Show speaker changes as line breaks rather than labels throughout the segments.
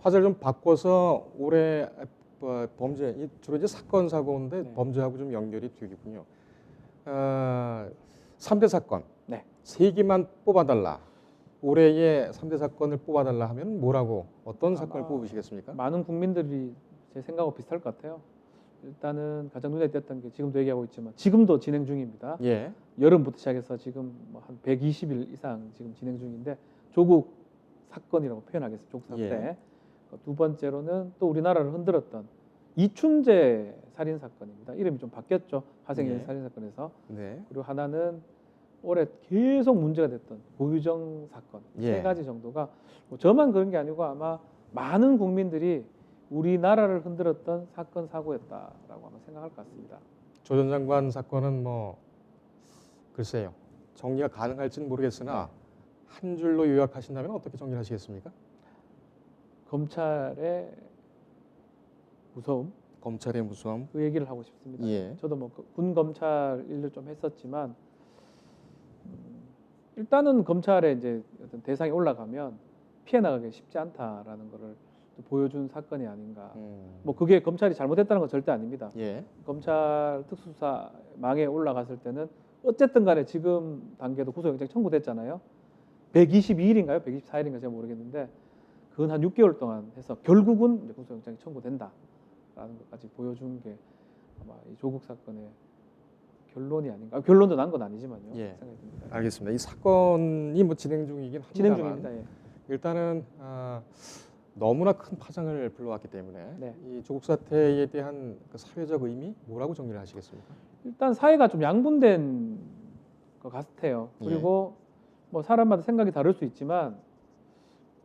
화제를 좀 바꿔서 올해 범죄, 주로 이제 사건 사고인데
네.
범죄하고 좀 연결이 되겠군요. 3대 사건,
네.
3개만 뽑아달라. 올해의 3대 사건을 뽑아달라 하면 뭐라고, 어떤 사건을
아마
뽑으시겠습니까?
많은 국민들이 제 생각하고 비슷할 것 같아요. 일단은 가장 눈에 띄었던 게 지금도 얘기하고 있지만 지금도 진행 중입니다.
예,
여름부터 시작해서 지금 뭐한 120일 이상 지금 진행 중인데 조국 사건이라고 표현하겠습니다. 조국 사태.
예.
두 번째로는 또 우리나라를 흔들었던 이춘재 살인 사건입니다. 이름이 좀 바뀌었죠. 화생연
예.
살인 사건에서.
네,
그리고 하나는 올해 계속 문제가 됐던 고유정 사건.
예.
3가지 정도가 뭐 저만 그런 게 아니고 아마 많은 국민들이 우리나라를 흔들었던 사건 사고였다라고 아마 생각할 것 같습니다.
조 전 장관 사건은 뭐 글쎄요, 정리가 가능할지는 모르겠으나 한 줄로 요약하신다면 어떻게 정리를 하시겠습니까?
검찰의 무서움
검찰의 무서움.
그 얘기를 하고 싶습니다.
예.
저도 뭐 군 검찰 일을 좀 했었지만 일단은 검찰에 이제 어떤 대상이 올라가면 피해 나가기 쉽지 않다라는 것을 또 보여준 사건이 아닌가. 뭐 그게 검찰이 잘못했다는 건 절대 아닙니다.
예.
검찰 특수수사망에 올라갔을 때는 어쨌든 간에 지금 단계도 구속영장 청구됐잖아요. 122일인가요? 124일인가 제가 모르겠는데 그건 한 6개월 동안 해서 결국은 이제 구속영장이 청구된다라는 것까지 보여준 게 아마 이 조국 사건의 결론이 아닌가. 결론도 난 건 아니지만요.
예.
생각이 듭니다.
알겠습니다. 이 사건이 뭐 진행 중이긴 합니다만
진행 중입니다. 예.
일단은 너무나 큰 파장을 불러왔기 때문에
네.
이 조국 사태에 대한 그 사회적 의미 뭐라고 정리를 하시겠습니까?
일단 사회가 좀 양분된 것 같아요. 그리고 뭐 사람마다 생각이 다를 수 있지만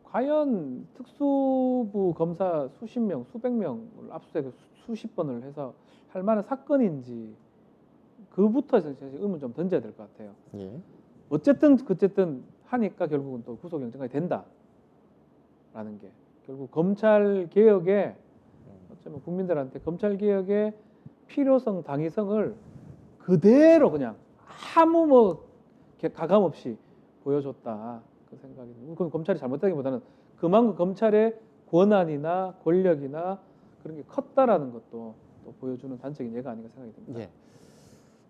과연 특수부 검사 수십 명, 수백 명을 압수수색 수십 번을 해서 할 만한 사건인지 그부터 사실 의문 좀 던져야 될 것 같아요.
예.
어쨌든 하니까 결국은 또 구속영장까지 된다라는 게 결국 검찰 개혁에 어쩌면 국민들한테 검찰 개혁의 필요성, 당위성을 그대로 그냥 아무 뭐 가감 없이 보여줬다 그 생각이 듭니다. 그건 검찰이 잘못다기보다는 그만큼 검찰의 권한이나 권력이나 그런 게 컸다라는 것도 또 보여주는 단적인 예가 아닌가 생각이 듭니다.
예.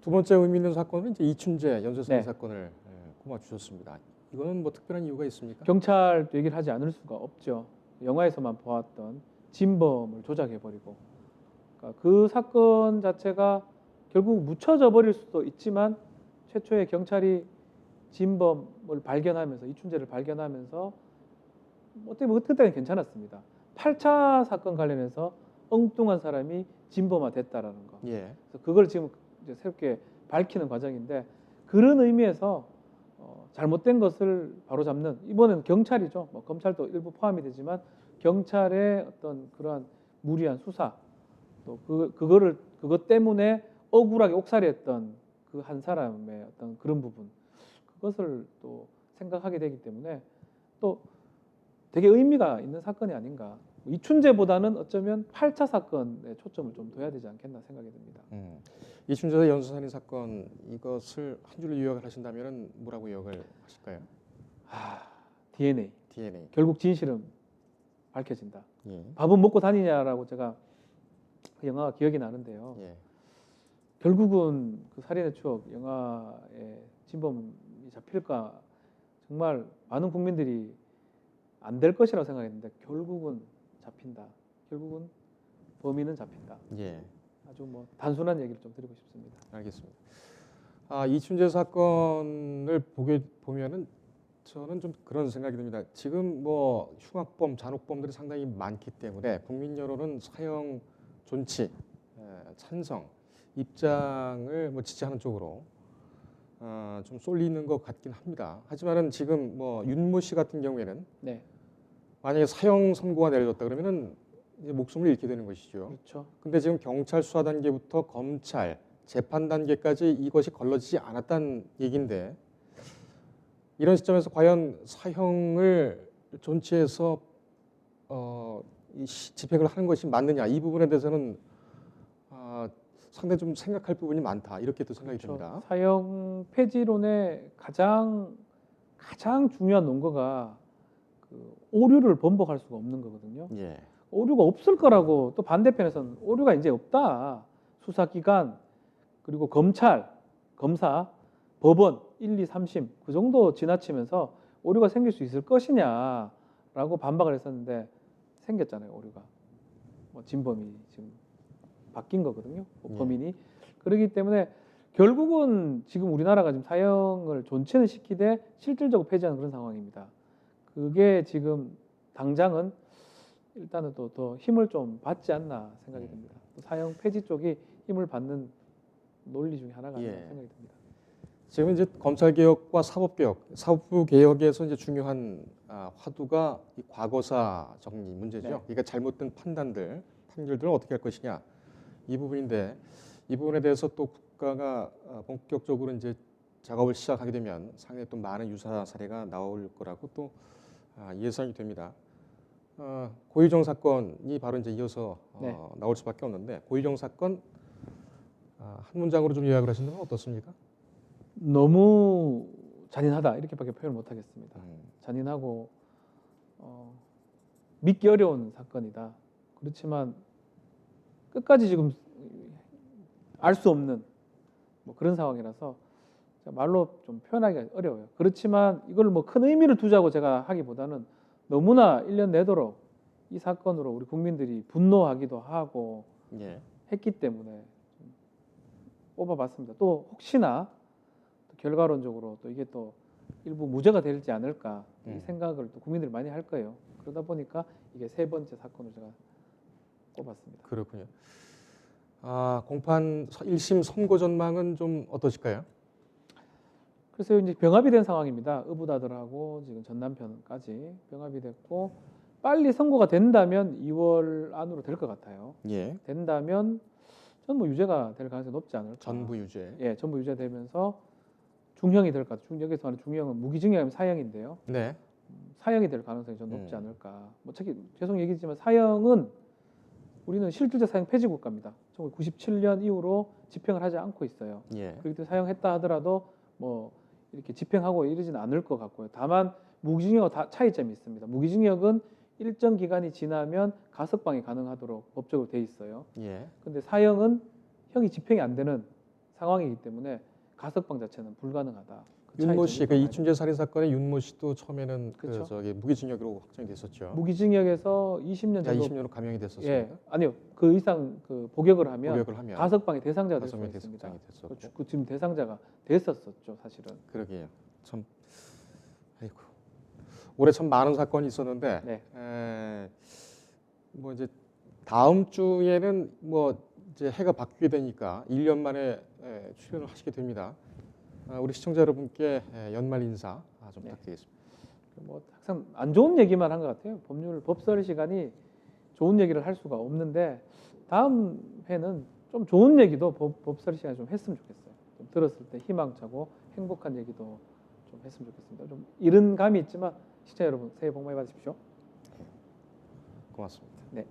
두 번째 의미 있는 사건은 이제 이춘재 연쇄살인
네.
사건을 꼽아 주셨습니다. 이거는 뭐 특별한 이유가 있습니까?
경찰도 얘기를 하지 않을 수가 없죠. 영화에서만 보았던 진범을 조작해버리고 그러니까 그 사건 자체가 결국 묻혀져 버릴 수도 있지만 최초에 경찰이 진범을 발견하면서 이춘재를 발견하면서 어떻게 보면 그때는 괜찮았습니다. 8차 사건 관련해서 엉뚱한 사람이 진범화됐다라는 거.
예.
그래서 그걸 지금 이제 새롭게 밝히는 과정인데 그런 의미에서 잘못된 것을 바로잡는 이번엔 경찰이죠. 뭐 검찰도 일부 포함이 되지만 경찰의 어떤 그러한 무리한 수사 또 그것 때문에 억울하게 옥살이했던 그 한 사람의 어떤 그런 부분 그것을 또 생각하게 되기 때문에 또 되게 의미가 있는 사건이 아닌가. 이춘재보다는 어쩌면 8차 사건에 초점을 좀 둬야 되지 않겠나 생각이 듭니다.
이춘재 연쇄살인 사건 이것을 한 줄로 요약을 하신다면 뭐라고 요약을 하실까요?
DNA.
DNA.
결국 진실은 밝혀진다.
예.
밥은 먹고 다니냐라고 제가 그 영화가 기억이 나는데요.
예.
결국은 그 살인의 추억 영화에 진범이 잡힐까 정말 많은 국민들이 안 될 것이라고 생각했는데 결국은 잡힌다. 결국은 범인은 잡힌다.
예.
아주 뭐 단순한 얘기를 좀 드리고 싶습니다.
알겠습니다. 이춘재 사건을 보면은 저는 좀 그런 생각이 듭니다. 지금 뭐 흉악범, 잔혹범들이 상당히 많기 때문에 국민 여론은 사형 존치, 찬성, 입장을 뭐 지지하는 쪽으로 좀 쏠리는 것 같긴 합니다. 하지만은 지금 뭐 윤모 씨 같은 경우에는
네,
만약에 사형 선고가 내려졌다 그러면은 이제 목숨을 잃게 되는 것이죠.
그렇죠.
근데 지금 경찰 수사 단계부터 검찰 재판 단계까지 이것이 걸러지지 않았다는 얘기인데 이런 시점에서 과연 사형을 존치해서 집행을 하는 것이 맞느냐 이 부분에 대해서는 상당히 좀 생각할 부분이 많다 이렇게 또 생각이
그렇죠.
듭니다.
사형 폐지론의 가장 중요한 논거가 그 오류를 번복할 수가 없는 거거든요.
예.
오류가 없을 거라고 또 반대편에서는 오류가 이제 없다. 수사기관 그리고 검찰, 검사, 법원 1, 2, 3심 그 정도 지나치면서 오류가 생길 수 있을 것이냐라고 반박을 했었는데 생겼잖아요. 오류가. 뭐 진범이 지금 바뀐 거거든요. 뭐 범인이. 그렇기 때문에 결국은 지금 우리나라가 지금 사형을 존치는 시키되 실질적으로 폐지하는 그런 상황입니다. 그게 지금 당장은 일단은 또 더 힘을 좀 받지 않나 생각이 듭니다. 또 사형 폐지 쪽이 힘을 받는 논리 중에 하나가 아닌가 생각이 듭니다.
지금 이제 검찰 개혁과 사법 개혁, 사법부 개혁에서 이제 중요한 화두가 이 과거사 정리 문제죠.
네.
그러니까 잘못된 판결들을 어떻게 할 것이냐 이 부분인데 이 부분에 대해서 또 국가가 본격적으로 이제 작업을 시작하게 되면 상당히 또 많은 유사 사례가 나올 거라고 또 예상이 됩니다. 고희정 사건이 바로 이제 이어서
네.
나올 수밖에 없는데 고희정 사건 한 문장으로 좀 요약을 하신다면 어떻습니까?
너무 잔인하다 이렇게밖에 표현을 못 하겠습니다. 잔인하고 믿기 어려운 사건이다. 그렇지만 끝까지 지금 알 수 없는 뭐 그런 상황이라서 말로 좀 표현하기가 어려워요. 그렇지만 이걸 뭐 큰 의미를 두자고 제가 하기보다는 너무나 1년 내도록 이 사건으로 우리 국민들이 분노하기도 하고
예.
했기 때문에 좀 뽑아봤습니다. 또 혹시나 또 결과론적으로 또 이게 또 일부 무죄가 되지 않을까 이 생각을 또 국민들이 많이 할 거예요. 그러다 보니까 이게 세 번째 사건으로 제가 꼽았습니다.
그렇군요. 공판 1심 선고 전망은 좀 어떠실까요?
그래서 이제 병합이 된 상황입니다. 의붓아들하고 지금 전 남편까지 병합이 됐고 빨리 선고가 된다면 2월 안으로 될 것 같아요.
예.
된다면 전 뭐 유죄가 될 가능성이 높지 않을까.
전부 유죄.
예, 전부 유죄되면서 중형이 될 것 같아요. 여기서 하는 중형은 무기징역이면 사형인데요.
네.
사형이 될 가능성이 좀 높지 않을까. 뭐 특히 죄송 얘기지만 사형은 우리는 실질적 사형 폐지 국가입니다. 1997년 이후로 집행을 하지 않고 있어요.
예.
그렇기 때문에 사형했다 하더라도 뭐 이렇게 집행하고 이러지는 않을 것 같고요. 다만 무기징역과 다 차이점이 있습니다. 무기징역은 일정 기간이 지나면 가석방이 가능하도록 법적으로 돼 있어요.
예.
근데 사형은 형이 집행이 안 되는 상황이기 때문에 가석방 자체는 불가능하다. 그
윤모
차이점이
씨, 그
있어요.
이춘재 살인 사건의 윤모 씨도 처음에는
그렇죠.
무기징역으로 확정이 됐었죠.
무기징역에서 20년 정도
20년으로 감형이 됐었습니다.
예, 아니요. 그 이상 그 복역을 하면
복역을 하면
가석방의 대상자가 될 수가
가석방이
있습니다.
됐었고.
그 지금 대상자가 됐었었죠, 사실은.
그러게요. 참, 아이고. 올해 참 많은 사건이 있었는데,
네.
뭐 이제 다음 주에는 뭐 이제 해가 바뀌게 되니까 1년 만에 출연을 하시게 됩니다. 우리 시청자 여러분께 연말 인사 좀
네.
부탁드리겠습니다.
뭐 항상 안 좋은 얘기만 한 것 같아요. 법설 시간이 좋은 얘기를 할 수가 없는데 다음 회는 좀 좋은 얘기도 법설 시간에 좀 했으면 좋겠어요. 좀 들었을 때 희망차고 행복한 얘기도 좀 했으면 좋겠습니다. 좀 이른 감이 있지만 시청자 여러분 새해 복 많이 받으십시오.
고맙습니다.
네.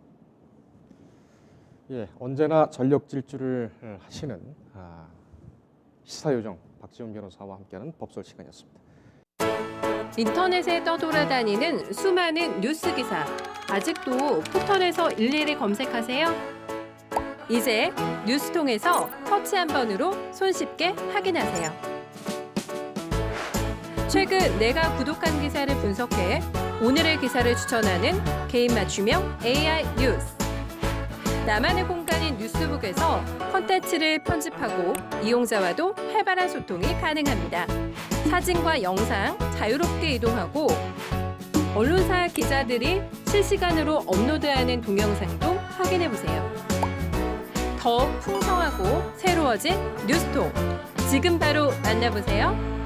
예, 언제나 전력 질주를 하시는 시사요정 박지훈 변호사와 함께하는 법설 시간이었습니다.
인터넷에 떠돌아다니는 수많은 뉴스 기사. 아직도 포털에서 일일이 검색하세요? 이제 뉴스통에서 터치 한 번으로 손쉽게 확인하세요. 최근 내가 구독한 기사를 분석해 오늘의 기사를 추천하는 개인 맞춤형 AI 뉴스. 나만의 공간인 뉴스북에서 콘텐츠를 편집하고 이용자와도 활발한 소통이 가능합니다. 사진과 영상 자유롭게 이동하고 언론사 기자들이 실시간으로 업로드하는 동영상도 확인해보세요. 더 풍성하고 새로워진 뉴스통. 지금 바로 만나보세요.